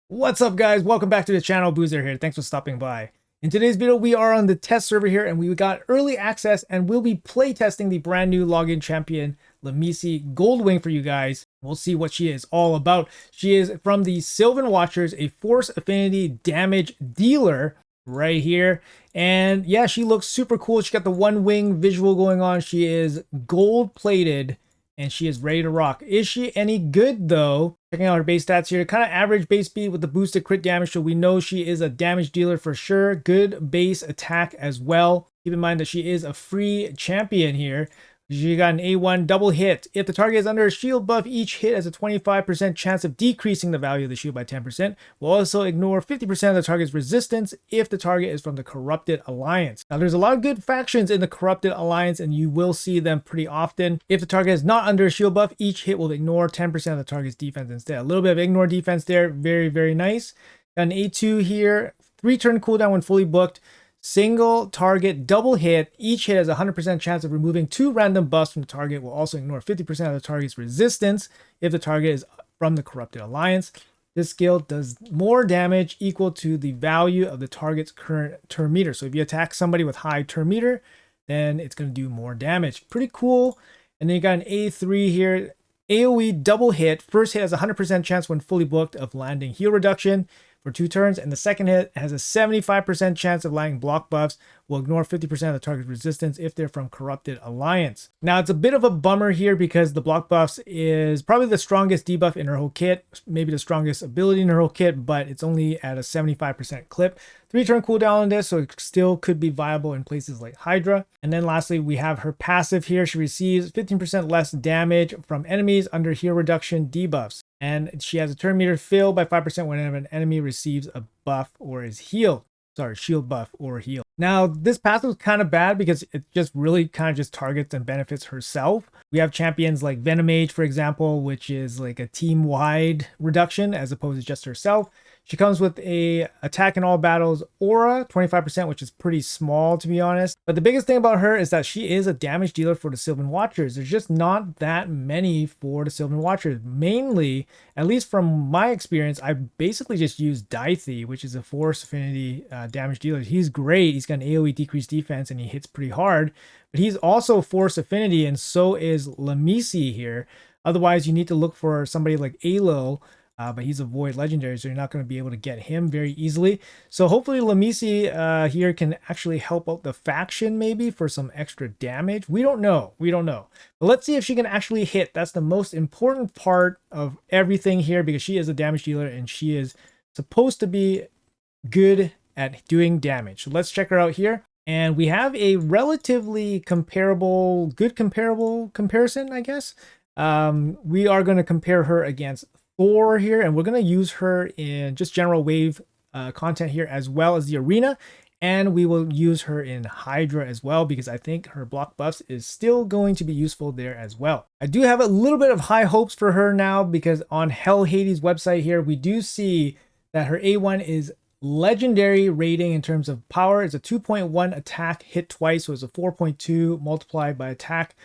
What's up, guys? Welcome back to the channel. Boozer here. Thanks for stopping by. In today's video, we are on the test server here and we got early access and we'll be play testing the brand new login champion Leminisi Goldwing for you guys. We'll see what she is all about. She is from the Sylvan Watchers, a force affinity damage dealer right here. And yeah, she looks super cool. She got the one wing visual going on. She is gold plated and she is ready to rock. Is she any good though? Checking out her base stats here, kind of average base speed with the boosted crit damage, so we know she is a damage dealer for sure. Good base attack as well. Keep in mind that she is a free champion here. She got an A1 double hit. If the target is under a shield buff, each hit has a 25% chance of decreasing the value of the shield by 10%. We'll also ignore 50% of the target's resistance if the target is from the Corrupted Alliance. Now, there's a lot of good factions in the Corrupted Alliance, and you will see them pretty often. If the target is not under a shield buff, each hit will ignore 10% of the target's defense instead. A little bit of ignore defense there. Very, very nice. Got an A2 here. 3-turn cooldown when fully booked. Single target double hit. Each hit has a 100% chance of removing 2 random buffs from the target. Will also ignore 50% of the target's resistance if the target is from the Corrupted Alliance. This skill does more damage equal to the value of the target's current turn meter. So if you attack somebody with high turn meter, then it's going to do more damage. Pretty cool. And then you got an A3 here. AoE double hit. First hit has a 100% chance when fully booked of landing heal reduction for 2 turns, and the second hit has a 75% chance of landing block buffs. Will ignore 50% of the target's resistance if they're from Corrupted Alliance. Now, it's a bit of a bummer here because the block buffs is probably the strongest debuff in her whole kit, maybe the strongest ability in her whole kit, but it's only at a 75% clip. 3-turn cooldown on this, so it still could be viable in places like Hydra. And then lastly, we have her passive here. She receives 15% less damage from enemies under heal reduction debuffs. And she has a turn meter fill by 5% whenever an enemy receives a buff or is healed. Sorry, shield buff or heal. Now, this passive is kind of bad because it just really kind of just targets and benefits herself. We have champions like Venomage, for example, which is like a team-wide reduction as opposed to just herself. She comes with a attack in all battles aura, 25%, which is pretty small to be honest. But the biggest thing about her is that she is a damage dealer for the Sylvan Watchers. There's just not that many for the Sylvan Watchers. Mainly, at least from my experience, I basically just use Dythe, which is a force affinity damage dealer. He's great. He's got an AoE decreased defense and he hits pretty hard. But he's also force affinity, and so is Leminisi here. Otherwise, you need to look for somebody like Alo. But he's a void legendary, so you're not going to be able to get him very easily. So hopefully Leminisi here can actually help out the faction maybe for some extra damage. We don't know. But let's see if she can actually hit. That's the most important part of everything here because she is a damage dealer and she is supposed to be good at doing damage. So let's check her out here. And we have a relatively good comparable comparison, I guess. We are going to compare her against Thor here, and we're going to use her in just general wave content here as well as the arena, and we will use her in Hydra as well because I think her block buffs is still going to be useful there as well. I do have a little bit of high hopes for her now because on Hell Hades website here we do see that her A1 is legendary rating in terms of power. It's a 2.1 attack hit twice, so it's a 4.2 multiplied by attack.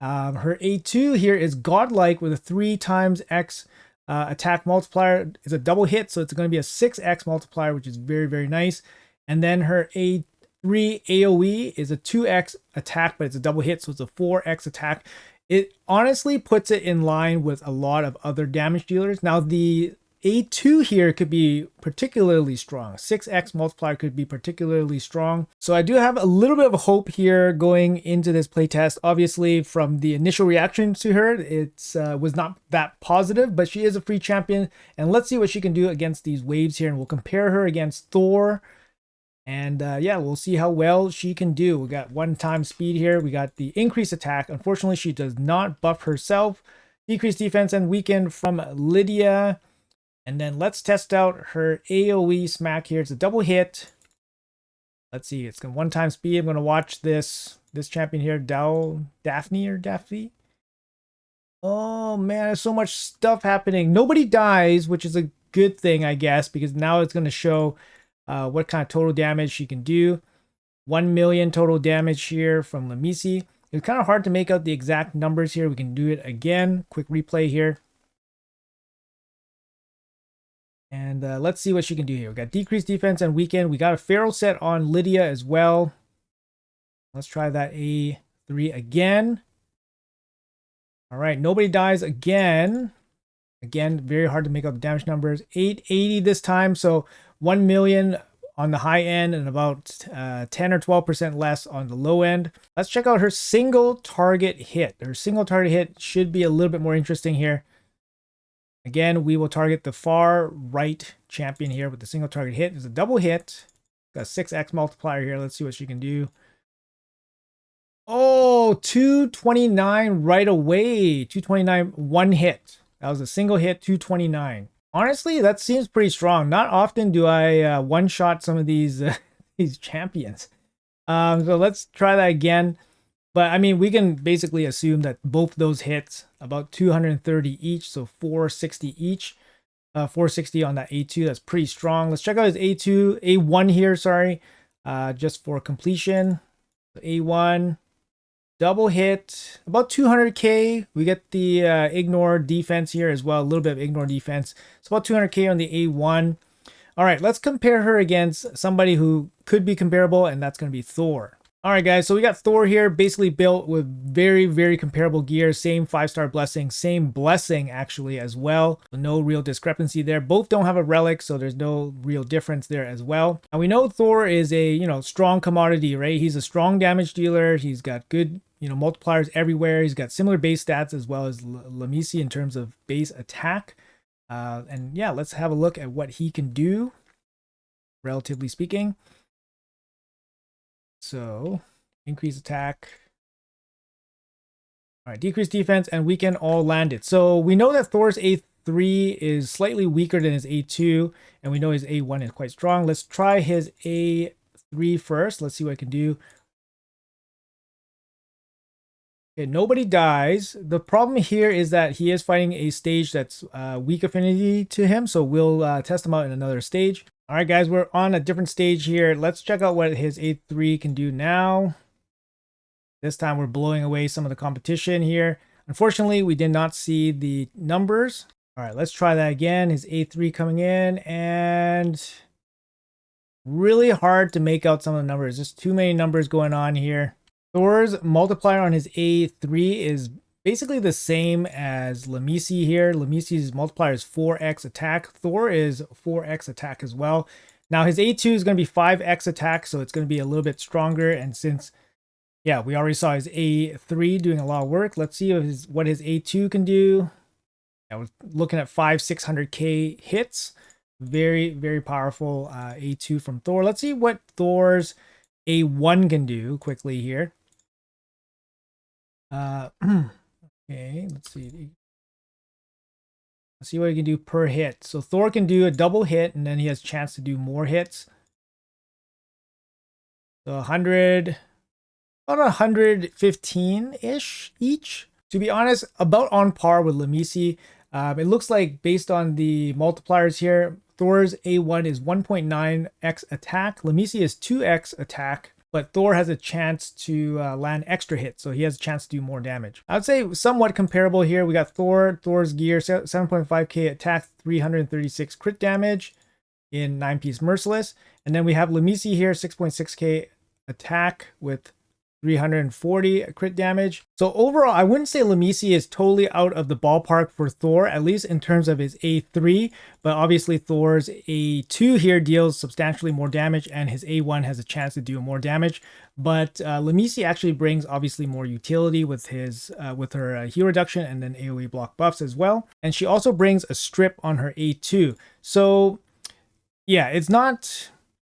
Her A2 here is godlike with a 3 times X attack multiplier. Is a double hit, so it's going to be a 6x multiplier, which is very, very nice. And then her A3 AoE is a 2x attack, but it's a double hit, so it's a 4x attack. It honestly puts it in line with a lot of other damage dealers. Now, the A2 here could be particularly strong. 6x multiplier could be particularly strong. So I do have a little bit of hope here going into this playtest. Obviously, from the initial reaction to her, it was not that positive, but she is a free champion. And let's see what she can do against these waves here. And we'll compare her against Thor. And yeah, we'll see how well she can do. We got 1 time speed here. We got the increased attack. Unfortunately, she does not buff herself. Decreased defense and weaken from Lydia. And then let's test out her AoE smack here. It's a double hit. Let's see. It's got 1 time speed. I'm going to watch this champion here, Daphne. Oh man, there's so much stuff happening. Nobody dies, which is a good thing, I guess, because now it's going to show what kind of total damage she can do. 1 million total damage here from Leminisi. It's kind of hard to make out the exact numbers here. We can do it again. Quick replay here. And let's see what she can do here. We got decreased defense and weaken. We got a feral set on Lydia as well. Let's try that A3 again. All right, nobody dies again. Again, very hard to make up the damage numbers. 880 this time, so 1 million on the high end and about 10 or 12% less on the low end. Let's check out her single target hit. Her single target hit should be a little bit more interesting here. Again, we will target the far right champion here with the single target hit. It's a double hit. Got a 6x multiplier here. Let's see what she can do. Oh, 229 right away. 229, one hit. That was a single hit, 229. Honestly, that seems pretty strong. Not often do I one-shot some of these these champions. So let's try that again. But I mean, we can basically assume that both those hits, about 230 each, so 460 each. 460 on that A2, that's pretty strong. Let's check out his A1 here, sorry, just for completion. A1, double hit, about 200k. We get the ignore defense here as well, a little bit of ignore defense. It's about 200k on the A1. All right, let's compare her against somebody who could be comparable, and that's going to be Thor. All right, guys, so we got Thor here, basically built with very, very comparable gear. Same 5-star blessing, same blessing actually as well. No real discrepancy there. Both don't have a relic, so there's no real difference there as well. And we know Thor is a, strong commodity, right? He's a strong damage dealer. He's got good, multipliers everywhere. He's got similar base stats as well as Leminisi in terms of base attack. And yeah, let's have a look at what he can do, relatively speaking. So, increase attack. All right, decrease defense and weaken all landed. So we know that Thor's A3 is slightly weaker than his A2, and we know his A1 is quite strong. Let's try his A3 first. Let's see what I can do. Okay, nobody dies. The problem here is that he is fighting a stage that's weak affinity to him, so we'll test him out in another stage. All right, guys, we're on a different stage here. Let's check out what his A3 can do now. This time we're blowing away some of the competition here. Unfortunately, we did not see the numbers. All right, let's try that again. His A3 coming in, and really hard to make out some of the numbers. Just too many numbers going on here. Thor's multiplier on his A3 is basically the same as Leminisi here. Lemisi's multiplier is 4x attack. Thor is 4x attack as well. Now his A2 is going to be 5x attack, so it's going to be a little bit stronger. And since, yeah, we already saw his A3 doing a lot of work, let's see what his A2 can do. I was looking at 600k hits. Very, very powerful A2 from Thor. Let's see what Thor's A1 can do quickly here. Okay, let's see. Let's see what he can do per hit. So Thor can do a double hit, and then he has a chance to do more hits. So 100, about 115-ish each. To be honest, about on par with Leminisi. It looks like based on the multipliers here, Thor's A1 is 1.9x attack. Leminisi is 2x attack. But Thor has a chance to land extra hits, so he has a chance to do more damage. I would say somewhat comparable here. We got Thor's gear, 7.5k attack, 336 crit damage in 9-piece Merciless. And then we have Leminisi here, 6.6k attack with 340 crit damage. So overall, I wouldn't say Leminisi is totally out of the ballpark for Thor, at least in terms of his A3, but obviously Thor's A2 here deals substantially more damage, and his A1 has a chance to do more damage. But Leminisi actually brings obviously more utility with his with her heal reduction and then AoE block buffs as well. And she also brings a strip on her A2. So yeah, it's not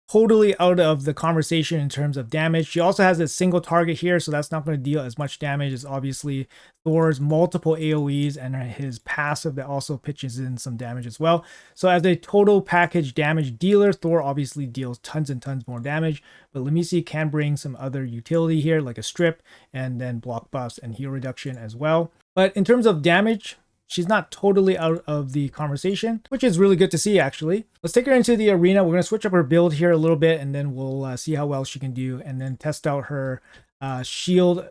totally out of the conversation in terms of damage. She also has a single target here, so that's not going to deal as much damage as obviously Thor's multiple AoEs and his passive that also pitches in some damage as well. So as a total package damage dealer, Thor obviously deals tons and tons more damage, but Leminisi can bring some other utility here like a strip and then block buffs and heal reduction as well. But in terms of damage, she's not totally out of the conversation, which is really good to see, actually. Let's take her into the arena. We're going to switch up her build here a little bit, and then we'll see how well she can do, and then test out her shield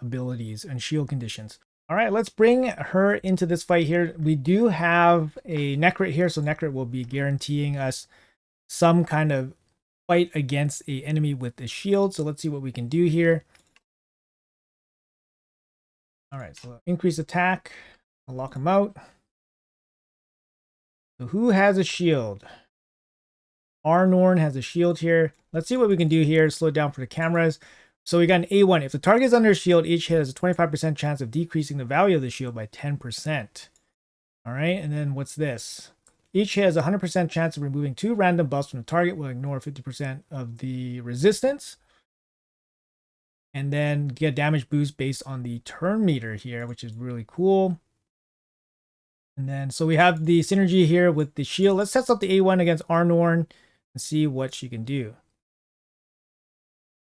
abilities and shield conditions. All right, let's bring her into this fight here. We do have a Necrit here, so Necrit will be guaranteeing us some kind of fight against a enemy with the shield. So let's see what we can do here. All right, so increase attack. I'll lock him out. So who has a shield? Arnorn has a shield here. Let's see what we can do here. Slow it down for the cameras. So we got an A1. If the target is under a shield, each hit has a 25% chance of decreasing the value of the shield by 10%. All right, and then what's this? Each hit has a 100% chance of removing 2 random buffs from the target. Will ignore 50% of the resistance. And then get damage boost based on the turn meter here, which is really cool. And then, so we have the synergy here with the shield. Let's test up the A1 against Arnorn and see what she can do.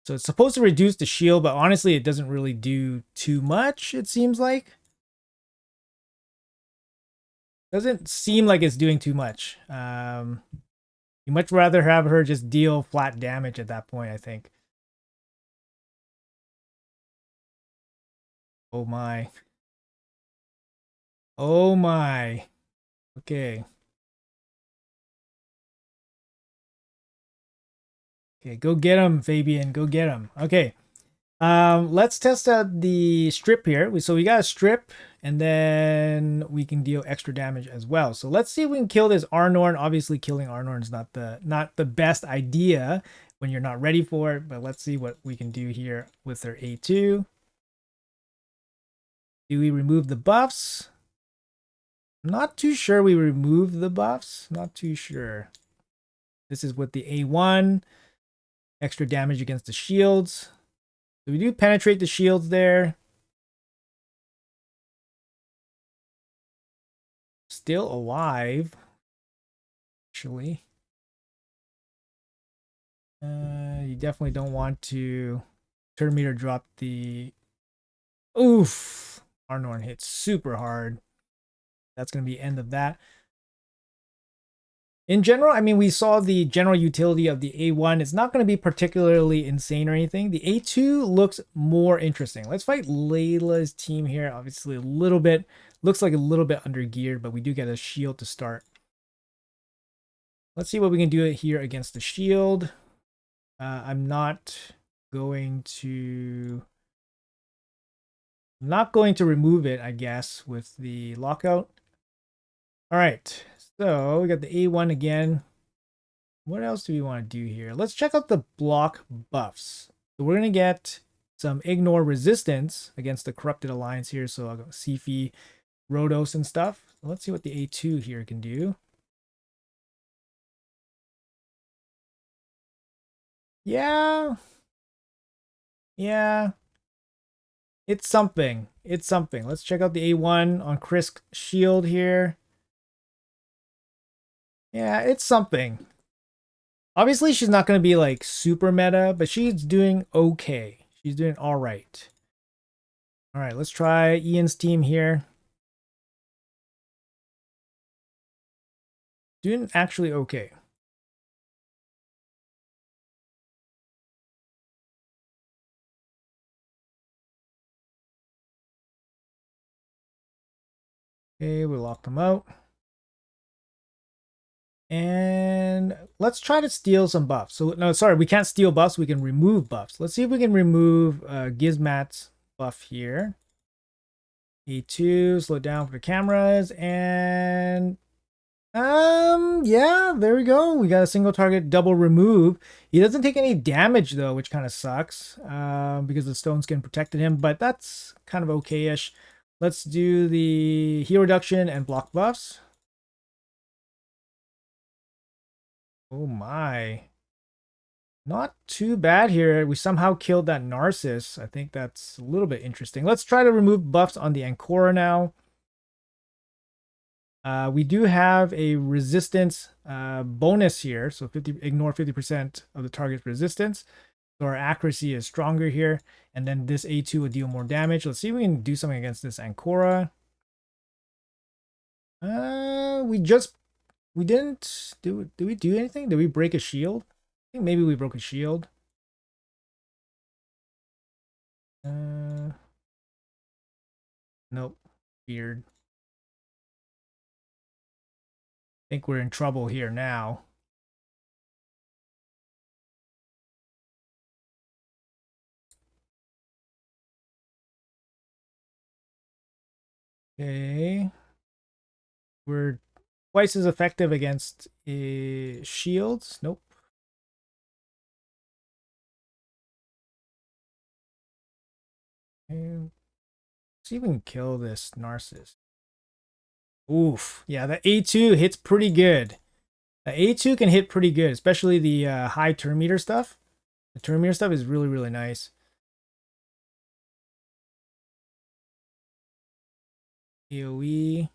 So it's supposed to reduce the shield, but honestly, it doesn't really do too much, it seems like. Doesn't seem like it's doing too much. You much rather have her just deal flat damage at that point, I think. Oh my. Oh my. Okay. Okay, go get him, Fabian. Go get him. Okay. Let's test out the strip here. So we got a strip, and then we can deal extra damage as well. So let's see if we can kill this Arnorn. Obviously, killing Arnorn is not the best idea when you're not ready for it, but let's see what we can do here with her A2. Do we remove the buffs? Not too sure we remove the buffs. Not too sure. This is with the A1. Extra damage against the shields. So we do penetrate the shields there. Still alive. Actually. You definitely don't want to turn meter drop the... Oof! Arnorn hits super hard. That's going to be end of that. In general, I mean, we saw the general utility of the A1. It's not going to be particularly insane or anything. The A2 looks more interesting. Let's fight Layla's team here. Obviously, a little bit, looks like a little bit under geared, but we do get a shield to start. Let's see what we can do here against the shield. I'm not going to remove it, I guess, with the lockout. All right, so we got the A1 again. What else do we want to do here? Let's check out the block buffs. So we're going to get some ignore resistance against the corrupted alliance here. So I'll go Sifi, Rhodos and stuff. So let's see what the A2 here can do. Yeah. Yeah. It's something. It's something. Let's check out the A1 on Chris Shield here. Yeah, it's something. Obviously, she's not going to be like super meta, but she's doing okay. She's doing all right. All right, let's try Ian's team here. Doing actually okay. Okay, we locked them out. And let's try to steal some buffs. So, no, sorry, we can't steal buffs. We can remove buffs. Let's see if we can remove Gizmat's buff here. A2, slow down for the cameras, and yeah, there we go. We got a single target double remove. He doesn't take any damage though, which kind of sucks because the stone skin protected him, but that's kind of okay-ish. Let's do the heal reduction and block buffs. Oh my. Not too bad here. We somehow killed that Narcissus. I think that's a little bit interesting. Let's try to remove buffs on the Ancora now. We do have a resistance bonus here. So ignore 50% of the target's resistance. So our accuracy is stronger here. And then this A2 will deal more damage. Let's see if we can do something against this Ancora. We didn't do we do anything? Did we break a shield? I think maybe we broke a shield. Nope. Weird. Think we're in trouble here now. Okay. We're twice as effective against shields. Nope. Okay. Let's see if we can kill this Narcissus. Oof. Yeah, the A2 hits pretty good. The A2 can hit pretty good, especially the high turn meter stuff. The turn meter stuff is really, really nice. AoE.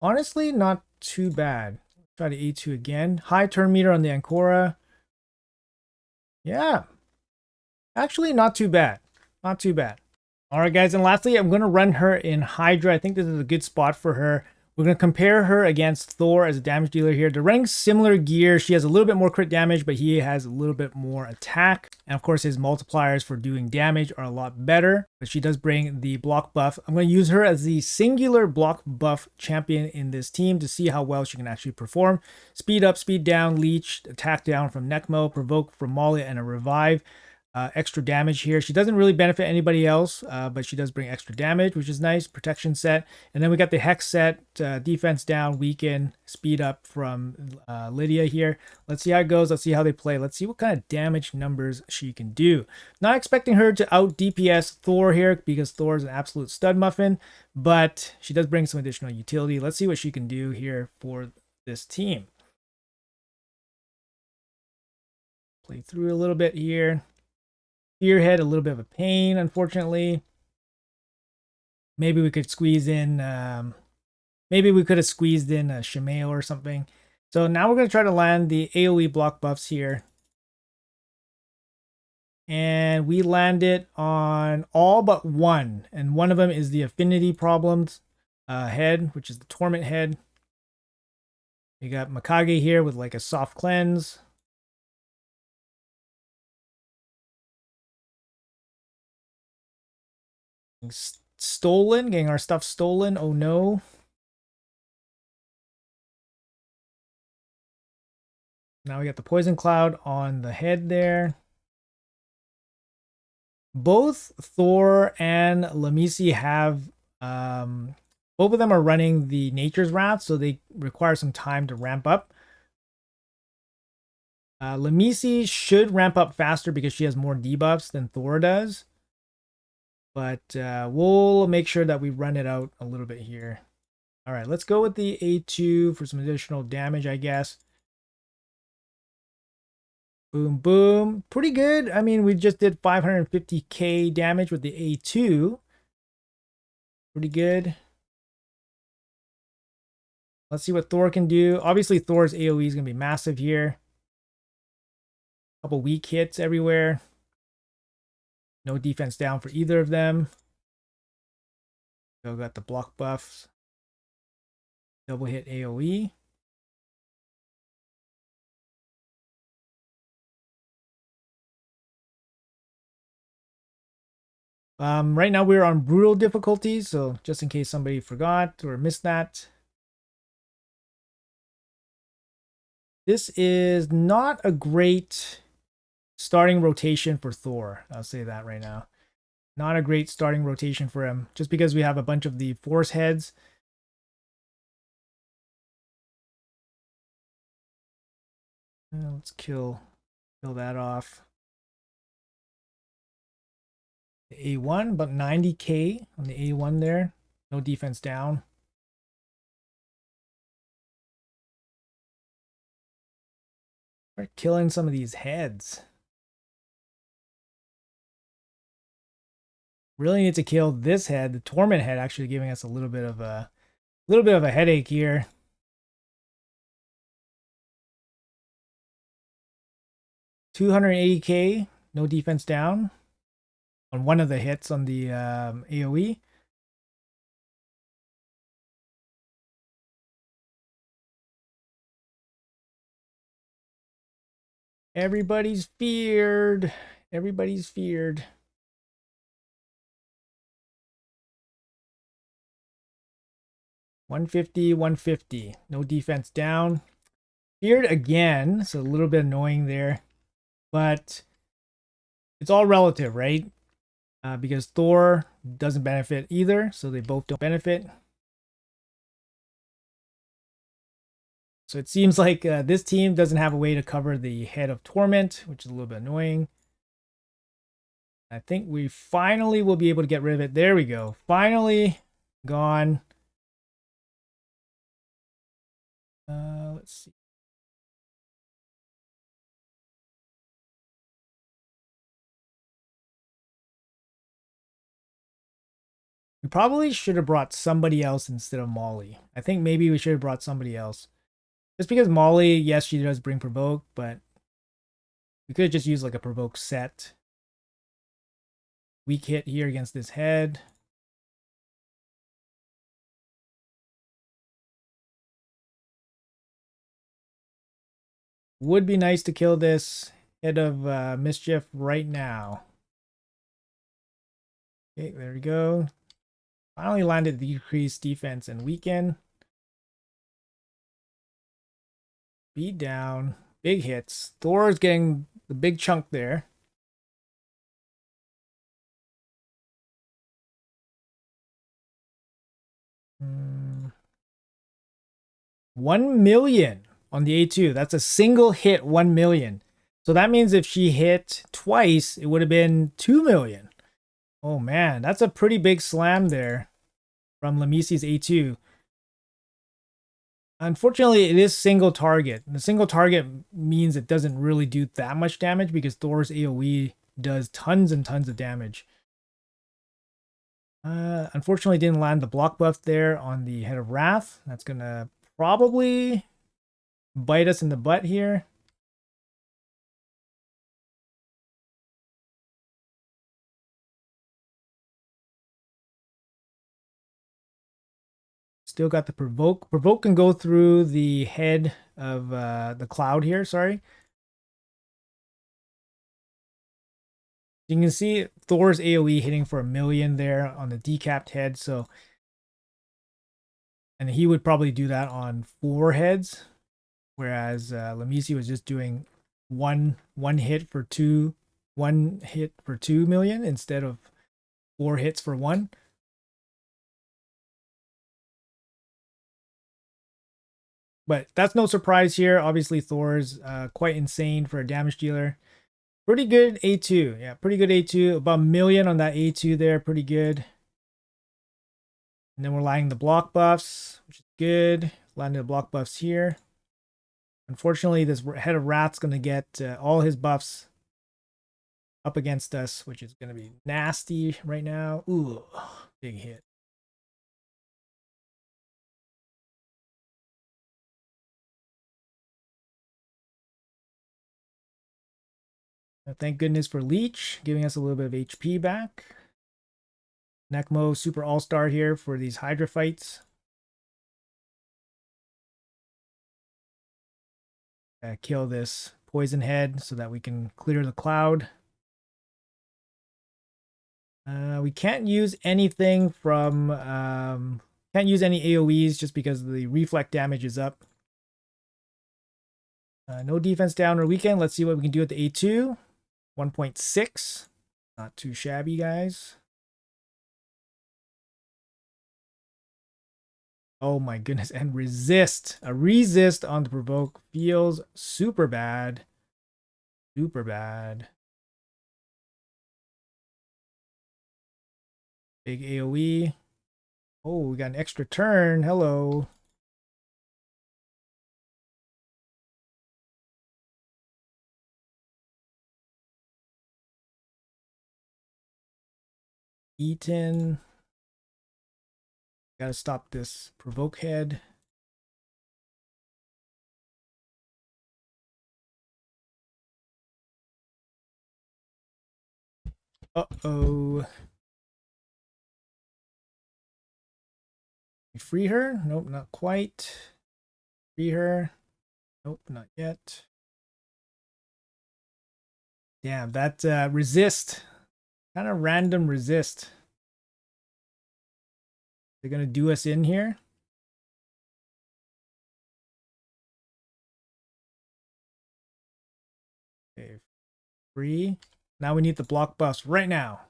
Honestly, not too bad. Try the A2 again. High turn meter on the Ancora. Yeah. Actually, not too bad. Not too bad. All right, guys. And lastly, I'm going to run her in Hydra. I think this is a good spot for her. We're going to compare her against Thor as a damage dealer here. They're running similar gear. She has a little bit more crit damage, but he has a little bit more attack. And of course, his multipliers for doing damage are a lot better. But she does bring the block buff. I'm going to use her as the singular block buff champion in this team to see how well she can actually perform. Speed up, speed down, leech, attack down from Necmo, provoke from Molly, and a revive. Extra damage here. She doesn't really benefit anybody else, but she does bring extra damage, which is nice. Protection set. And then we got the Hex set, defense down, weaken, speed up from Lydia here. Let's see how it goes. Let's see how they play. Let's see what kind of damage numbers she can do. Not expecting her to out DPS Thor here because Thor is an absolute stud muffin, but she does bring some additional utility. Let's see what she can do here for this team. Play through a little bit here. Spearhead, a little bit of a pain, unfortunately. Maybe we could squeeze in, maybe we could have squeezed in a Shimeo or something. So now we're going to try to land the AoE block buffs here. And we landed on all but one. And one of them is the affinity problems head, which is the torment head. We got Mikage here with like a soft cleanse. Stolen, getting our stuff stolen. Oh no. Now we got the poison cloud on the head there. Both Thor and Leminisi have both of them are running the Nature's Wrath, so they require some time to ramp up. Leminisi should ramp up faster because she has more debuffs than Thor does. But we'll make sure that we run it out a little bit here. All right, let's go with the A2 for some additional damage, I guess. Boom, boom. Pretty good. I mean, we just did 550k damage with the A2. Pretty good. Let's see what Thor can do. Obviously, Thor's AoE is going to be massive here. Couple weak hits everywhere. No defense down for either of them. Still got the block buffs. Double hit AoE. Right now we're on brutal difficulty, so just in case somebody forgot or missed that. This is not a great starting rotation for Thor. I'll say that right now. Not a great starting rotation for him, just because we have a bunch of the force heads. Let's kill that off. The A1, but 90k on the A1 there. No defense down. We're killing some of these heads. Really need to kill this head. The torment head actually giving us a little bit of a headache here. 280k, no defense down on one of the hits on the AoE. Everybody's feared. Everybody's feared. 150, 150. No defense down. Feared again, so a little bit annoying there. But it's all relative, right? Because Thor doesn't benefit either, so they both don't benefit. So it seems like this team doesn't have a way to cover the Head of Torment, which is a little bit annoying. I think we finally will be able to get rid of it. There we go. Finally gone. Let's see. We probably should have brought somebody else instead of Molly. I think maybe we should have brought somebody else. Just because Molly, yes, she does bring provoke, but we could have just used like a provoke set. Weak hit here against this head. Would be nice to kill this Head of Mischief right now. Okay, there we go. Finally landed decreased defense and weaken. Beat down. Big hits. Thor's getting the big chunk there. Hmm. 1 million on the A2. That's a single hit 1 million. So that means if she hit twice, it would have been 2 million. Oh man, that's a pretty big slam there from Leminisi's A2. Unfortunately, it is single target. The single target means it doesn't really do that much damage because Thor's AoE does tons and tons of damage. Unfortunately, didn't land the block buff there on the Head of Wrath. That's gonna probably bite us in the butt here. Still got the provoke. Provoke can go through the head of the cloud here. Sorry. You can see Thor's AoE hitting for 1 million there on the decapped head. So, and he would probably do that on 4 heads, whereas Leminisi was just doing one hit for 2 million instead of 4 hits for 1. But that's no surprise here. Obviously, Thor's quite insane for a damage dealer. Pretty good A2. Yeah, pretty good A2. About 1 million on that A2 there. Pretty good. And then we're landing the block buffs, which is good. Landing the block buffs here. Unfortunately, this Head of Wrath's going to get all his buffs up against us, which is going to be nasty right now. Ooh, big hit. Thank goodness for Leech, giving us a little bit of HP back. Necmo Super All-Star here for these Hydra fights. Kill this poison head so that we can clear the cloud. We can't use anything from... can't use any AoEs just because the reflect damage is up. No defense down or weaken. Let's see what we can do at the A2. 1.6. Not too shabby, guys. Oh my goodness. And resist. A resist on the provoke feels super bad. Super bad. Big AoE. Oh, we got an extra turn. Hello. Eaton. Gotta stop this provoke head. Uh-oh. Free her? Nope, not quite. Free her. Nope, not yet. Damn, that resist. Kind of random resist. They're gonna do us in here. 3. Now we need the block buffs right now.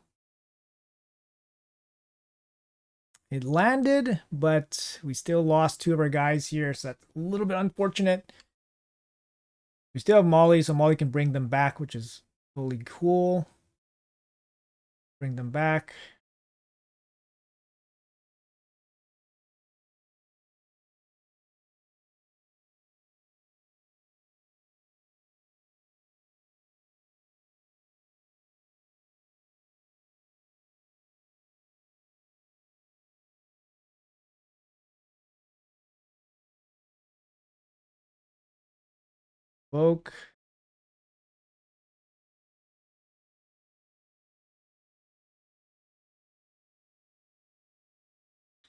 It landed, but we still lost 2 of our guys here, so that's a little bit unfortunate. We still have Molly, so Molly can bring them back, which is totally cool. Bring them back. Evoke.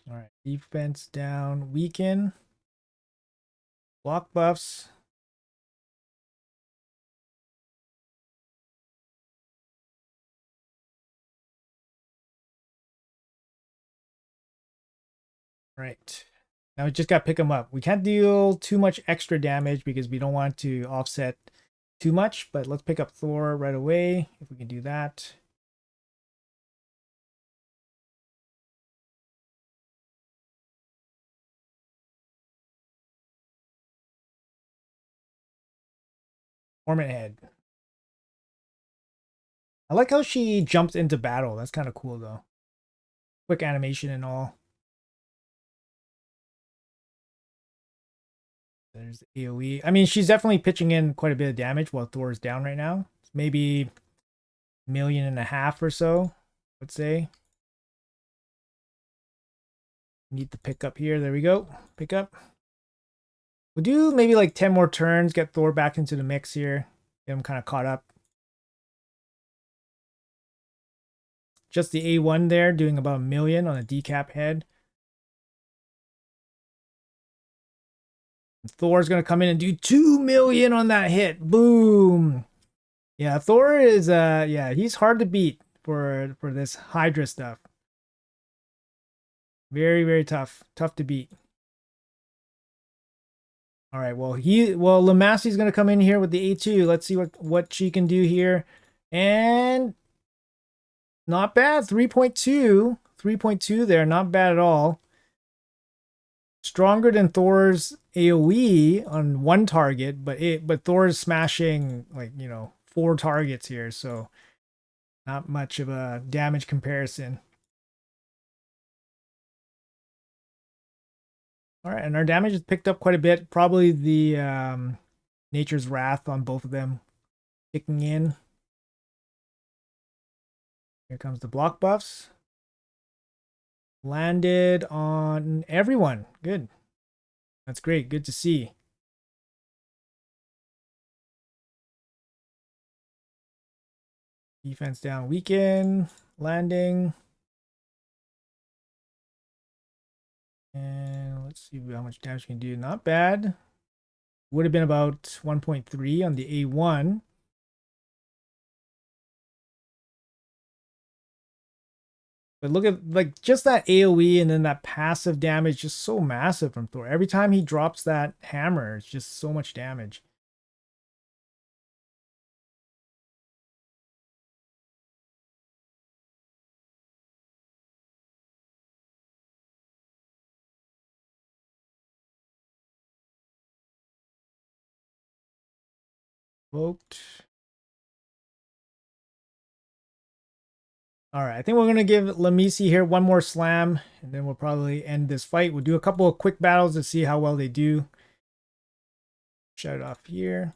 All right, defense down, weaken. Block buffs. Right. Now we just got to pick them up. We can't deal too much extra damage because we don't want to offset too much, but let's pick up Thor right away if we can do that. Torment Head. I like how she jumps into battle. That's kind of cool though. Quick animation and all. There's AoE. I mean, she's definitely pitching in quite a bit of damage while Thor is down right now. Maybe 1.5 million or so, let's say. Need the pickup here. There we go. Pick up. We'll do maybe like 10 more turns, get Thor back into the mix here. Get him kind of caught up. Just the A1 there, doing about 1 million on a decap head. Thor's going to come in and do 2 million on that hit. Boom. Yeah, Thor is, yeah, he's hard to beat for this Hydra stuff. Very, very tough. Tough to beat. All right, well, Leminisi's going to come in here with the A2. Let's see what she can do here. And not bad. 3.2. 3.2 there. Not bad at all. Stronger than Thor's AoE on one target, but Thor's smashing like, 4 targets here, so not much of a damage comparison. All right, and our damage has picked up quite a bit. Probably the Nature's Wrath on both of them kicking in. Here comes the block buffs. Landed on everyone. Good. That's great. Good to see. Defense down, weaken, landing. And let's see how much damage we can do. Not bad. Would have been about 1.3 on the A1. But look at like just that AoE and then that passive damage, just so massive from Thor. Every time he drops that hammer, it's just so much damage. Vote. All right, I think we're going to give Leminisi here one more slam, and then we'll probably end this fight. We'll do a couple of quick battles to see how well they do. Shut it off here.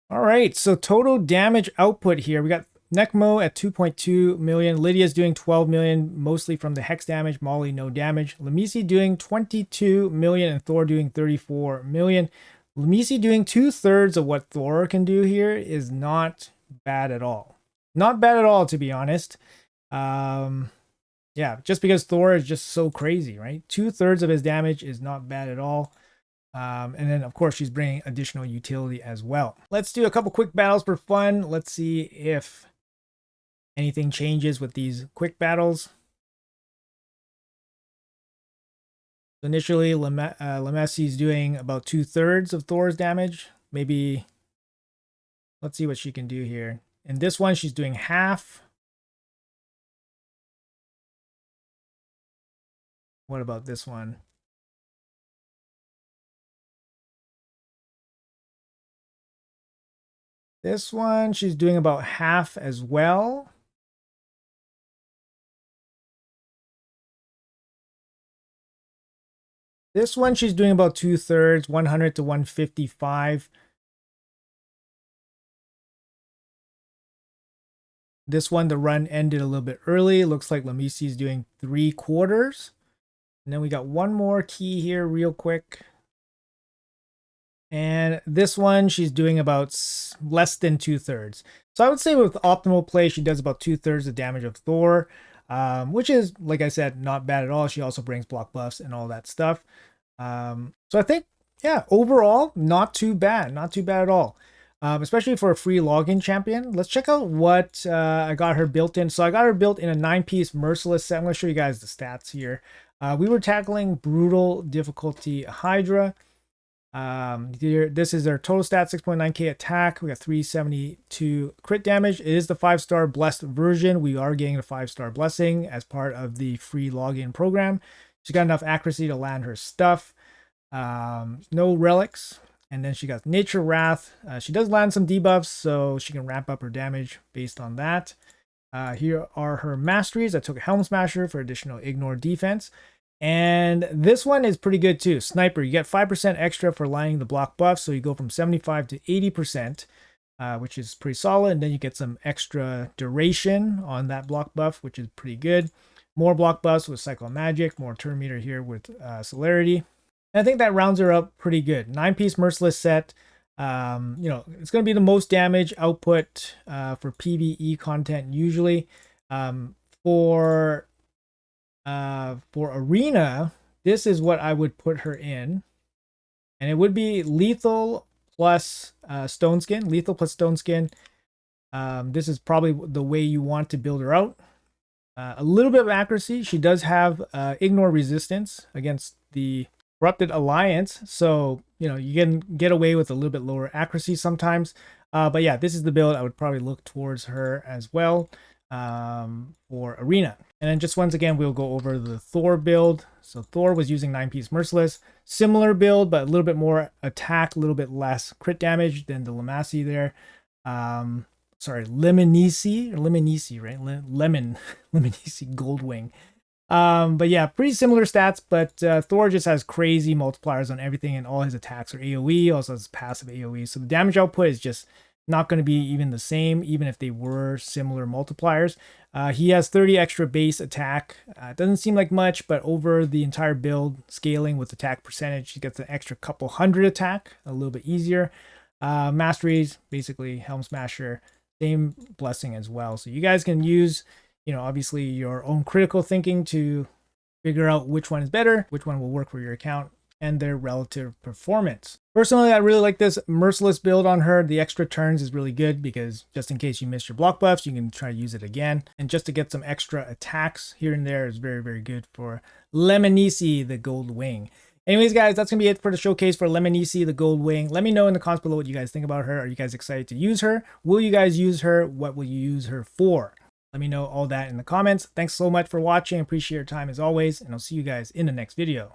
All right, so total damage output here. We got Necmo at 2.2 million. Lydia's doing 12 million, mostly from the hex damage. Molly, no damage. Leminisi doing 22 million and Thor doing 34 million. Leminisi doing 2/3 of what Thor can do here is not bad at all. Not bad at all, to be honest. Yeah, just because Thor is just so crazy, right? 2/3 of his damage is not bad at all. And then, of course, she's bringing additional utility as well. Let's do a couple quick battles for fun. Let's see if anything changes with these quick battles. Initially, Leminisi is doing about 2/3 of Thor's damage. Maybe Let's see what she can do here. In this one, she's doing half. What about this one? This one, she's doing about half as well. This one, she's doing about 2/3, 100 to 155. This one, the run ended a little bit early. Looks like Leminisi is doing 3/4. And then we got one more key here real quick. And this one, she's doing about less than 2/3. So I would say with optimal play, she does about 2/3 the damage of Thor, which is, like I said, not bad at all. She also brings block buffs and all that stuff. So I think, yeah, overall, not too bad. Not too bad at all. Especially for a free login champion. Let's check out what I got her built in. So I got her built in a 9-piece Merciless set. I'm going to show you guys the stats here. We were tackling Brutal Difficulty Hydra. This is their total stat, 6.9k attack. We got 372 crit damage. It is the 5-star blessed version. We are getting a 5-star blessing as part of the free login program. She's got enough accuracy to land her stuff. No relics. And then she got Nature Wrath. She does land some debuffs, so she can ramp up her damage based on that. Here are her masteries. I took a Helm Smasher for additional ignore defense. And this one is pretty good too. Sniper, you get 5% extra for lining the block buff. So you go from 75 to 80%, which is pretty solid. And then you get some extra duration on that block buff, which is pretty good. More block buffs with Cycle Magic, more turn meter here with Celerity. And I think that rounds her up pretty good. 9-piece Merciless set. You know, it's going to be the most damage output for PvE content usually. For Arena, this is what I would put her in. And it would be Lethal plus Stone Skin. Lethal plus Stone Skin. This is probably the way you want to build her out. A little bit of accuracy. She does have Ignore resistance against the Corrupted Alliance, so you know you can get away with a little bit lower accuracy sometimes. But yeah, this is the build I would probably look towards her as well for Arena. And then just once again, we'll go over the Thor build. So Thor was using 9-piece Merciless, similar build, but a little bit more attack, a little bit less crit damage than the Lamei there. Sorry, Leminisi, right? Leminisi Goldwing. But yeah, pretty similar stats, but Thor just has crazy multipliers on everything, and all his attacks are AoE, also has passive AoE. So the damage output is just not going to be even the same, even if they were similar multipliers. He has 30 extra base attack. It doesn't seem like much, but over the entire build, scaling with attack percentage, he gets an extra couple hundred attack, a little bit easier. Masteries, basically Helm Smasher, same blessing as well. So you guys can use, you know, obviously your own critical thinking to figure out which one is better, which one will work for your account, and their relative performance. Personally, I really like this Merciless build on her. The extra turns is really good because just in case you miss your block buffs, you can try to use it again. And just to get some extra attacks here and there is very, very good for Leminisi, the Gold Wing. Anyways, guys, that's going to be it for the showcase for Leminisi, the Gold Wing. Let me know in the comments below what you guys think about her. Are you guys excited to use her? Will you guys use her? What will you use her for? Let me know all that in the comments. Thanks so much for watching. Appreciate your time as always, and I'll see you guys in the next video.